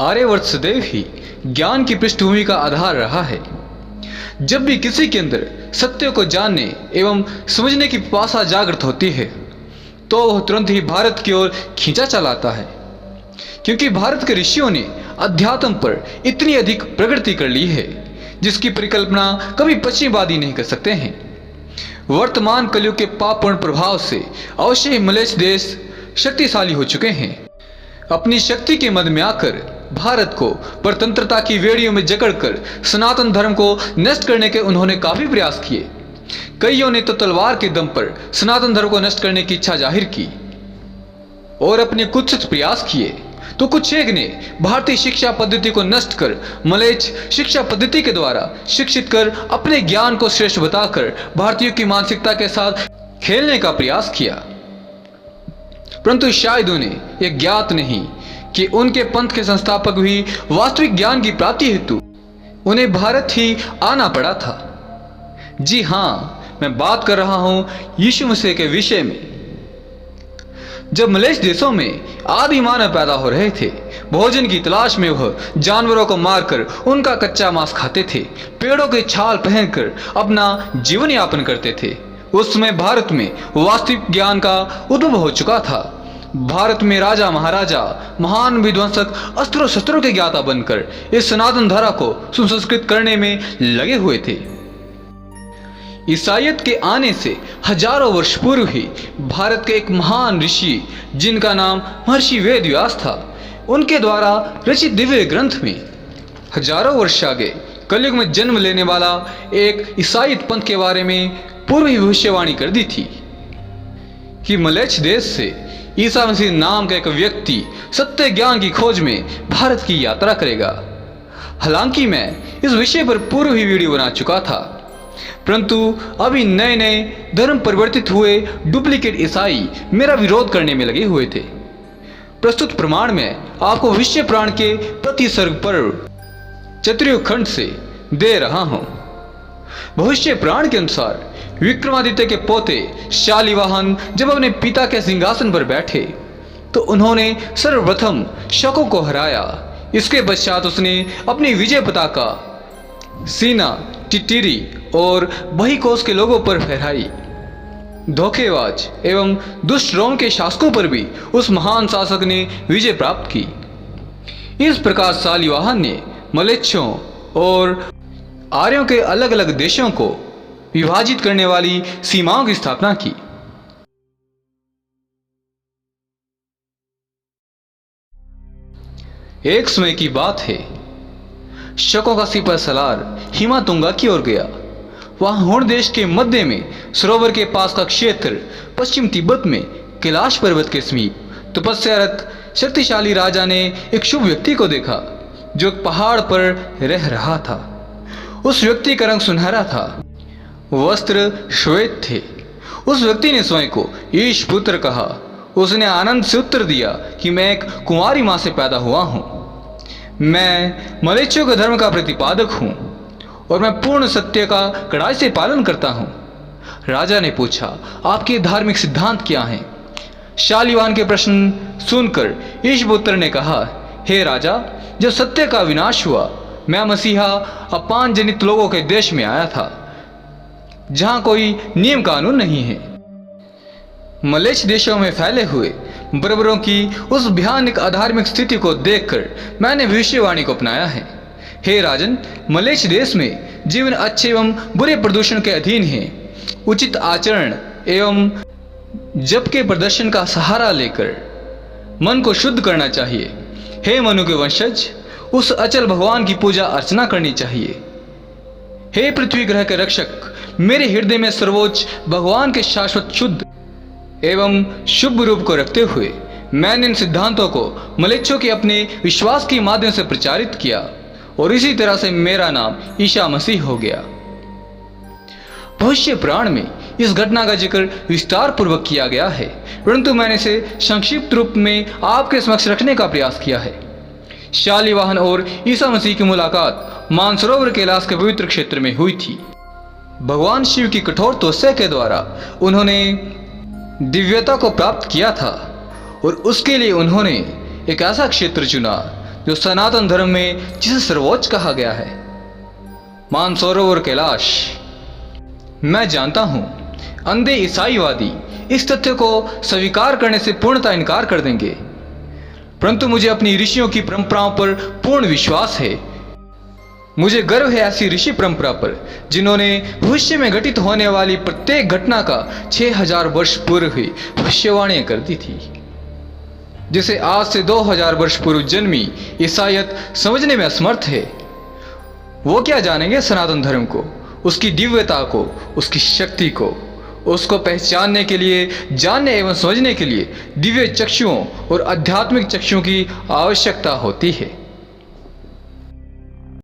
आर्यवर्त सदैव ही ज्ञान की पृष्ठभूमि का आधार रहा है। जब भी किसी के अंदर सत्य को जानने एवं समझने की पिपासा जागृत होती है तो वह तुरंत ही भारत की ओर खींचा चलाता है, क्योंकि भारत के ऋषियों ने अध्यात्म पर इतनी अधिक प्रगति कर ली है जिसकी परिकल्पना कभी पश्चिमवादी नहीं कर सकते हैं। वर्तमान कलयुग के पापपूर्ण प्रभाव से अवश्य ही मलेच्छ देश शक्तिशाली हो चुके हैं। अपनी शक्ति के मद में आकर भारत को परतंत्रता की वेड़ियों में जकड़कर सनातन धर्म को नष्ट करने के उन्होंने काफी प्रयास किए। कईयों ने तो तलवार के दम पर सनातन धर्म को नष्ट करने की इच्छा जाहिर की और अपने कुत्सित प्रयास किए, तो कुछ एक ने भारतीय शिक्षा पद्धति को नष्ट कर मलेच्छ शिक्षा पद्धति के द्वारा शिक्षित कर अपने ज्ञान को श्रेष्ठ बताकर भारतीयों की मानसिकता के साथ खेलने का प्रयास किया। परंतु शायद उन्हें यह ज्ञात नहीं कि उनके पंथ के संस्थापक भी वास्तविक ज्ञान की प्राप्ति हेतु उन्हें भारत ही आना पड़ा था। जी हाँ, मैं बात कर रहा हूं यीशु मसीह के विषय में। जब मलेच्छ देशों में आदि मानव पैदा हो रहे थे, भोजन की तलाश में वह जानवरों को मारकर उनका कच्चा मांस खाते थे, पेड़ों के छाल पहनकर अपना जीवन यापन करते थे। उस समय भारत में वास्तविक ज्ञान का उद्भव हो चुका था। भारत में राजा महाराजा महान विध्वंसक अस्त्रों शस्त्रों के ज्ञाता बनकर इस सनातन धारा को सुसंस्कृत करने में लगे हुए थे। ईसाईयत के आने से हजारों वर्ष पूर्व ही भारत के एक महान ऋषि जिनका नाम महर्षि वेद व्यास था, उनके द्वारा रचित दिव्य ग्रंथ में हजारों वर्ष आगे कलयुग में जन्म लेने वाला एक ईसाईयत पंथ के बारे में पूर्व ही भविष्यवाणी कर दी थी कि मलेच्छ देश से ईसा मसीह नाम का एक व्यक्ति सत्य ज्ञान की खोज में भारत की यात्रा करेगा। हालांकि मैं इस विषय पर पूर्व ही वीडियो बना चुका था, परंतु अभी नए नए धर्म परिवर्तित हुए डुप्लीकेट ईसाई मेरा विरोध करने में लगे हुए थे। प्रस्तुत प्रमाण में आपको विषय पुराण के प्रति सर्ग पर चतुर्युग खंड से दे रहा हूं। भविष्य पुराण के अनुसार विक्रमादित्य के पोते शालिवाहन जब अपने पिता के सिंहासन पर बैठे तो उन्होंने सर्वप्रथम शकों को हराया। इसके पश्चात उसने अपनी विजय पताका सीना, टिटिरी और बहीकोस के लोगों पर फहराई। धोखेबाज एवं दुष्ट रोम के शासकों पर भी उस महान शासक ने विजय प्राप्त की। इस प्रकार शालिवाहन ने मलेच्छों और आर्यों के अलग अलग देशों को विभाजित करने वाली सीमाओं की स्थापना की। एक समय की बात है, शकों का सिपह सलार हिमातुंगा की ओर गया। वहां हुण देश के मध्य में सरोवर के पास का क्षेत्र पश्चिम तिब्बत में कैलाश पर्वत के समीप तपस्यारत शक्तिशाली राजा ने एक शुभ व्यक्ति को देखा जो एक पहाड़ पर रह रहा था। उस व्यक्ति का रंग सुनहरा था, वस्त्र श्वेत थे। उस व्यक्ति ने स्वयं को ईश पुत्र कहा। उसने आनंद से उत्तर दिया कि मैं एक कुंवारी मां से पैदा हुआ हूं। मैं मलेच्छों के धर्म का प्रतिपादक हूं और मैं पूर्ण सत्य का कड़ाई से पालन करता हूं। राजा ने पूछा, आपके धार्मिक सिद्धांत क्या हैं? शालिवाहन के प्रश्न सुनकर ईशपुत्र ने कहा, हे राजा, जब सत्य का विनाश हुआ मैं मसीहा अपान जनित लोगों के देश में आया था जहां कोई नियम कानून नहीं है। मलेच्छ देशों में फैले हुए बर्बरों की उस भयानक अधार्मिक स्थिति को देखकर मैंने भविष्यवाणी को अपनाया है। हे राजन, मलेच्छ देश में जीवन अच्छे एवं बुरे प्रदूषण के अधीन है। उचित आचरण एवं जप के प्रदर्शन का सहारा लेकर मन को शुद्ध करना चाहिए। हे मनु के वंशज, उस अचल भगवान की पूजा अर्चना करनी चाहिए। हे पृथ्वी ग्रह के रक्षक, मेरे हृदय में सर्वोच्च भगवान के शाश्वत शुद्ध एवं शुभ रूप को रखते हुए मैंने इन सिद्धांतों को मलेच्छों के अपने विश्वास के माध्यम से प्रचारित किया और इसी तरह से मेरा नाम ईसा मसीह हो गया। भविष्य पुराण में इस घटना का जिक्र विस्तार पूर्वक किया गया है, परंतु मैंने इसे संक्षिप्त रूप में आपके समक्ष रखने का प्रयास किया है। शालिवाहन और ईसा मसीह की मुलाकात मानसरोवर कैलाश के पवित्र क्षेत्र में हुई थी। भगवान शिव की कठोर तपस्या के द्वारा उन्होंने दिव्यता को प्राप्त किया था और उसके लिए उन्होंने एक ऐसा क्षेत्र चुना जो सनातन धर्म में जिसे सर्वोच्च कहा गया है, मानसरोवर कैलाश। मैं जानता हूं अंधे ईसाईवादी इस तथ्य को स्वीकार करने से पूर्णतः इनकार कर देंगे, परंतु मुझे अपनी ऋषियों की परंपराओं पर पूर्ण विश्वास है। मुझे गर्व है ऐसी ऋषि परंपरा पर जिन्होंने भविष्य में घटित होने वाली प्रत्येक घटना का 6000 वर्ष पूर्व ही भविष्यवाणियां कर दी थी, जिसे आज से 2000 वर्ष पूर्व जन्मी ईसाईयत समझने में असमर्थ है। वो क्या जानेंगे सनातन धर्म को, उसकी दिव्यता को, उसकी शक्ति को। उसको पहचानने के लिए, जानने एवं समझने के लिए दिव्य चक्षुओं और आध्यात्मिक चक्षुओं की आवश्यकता होती है।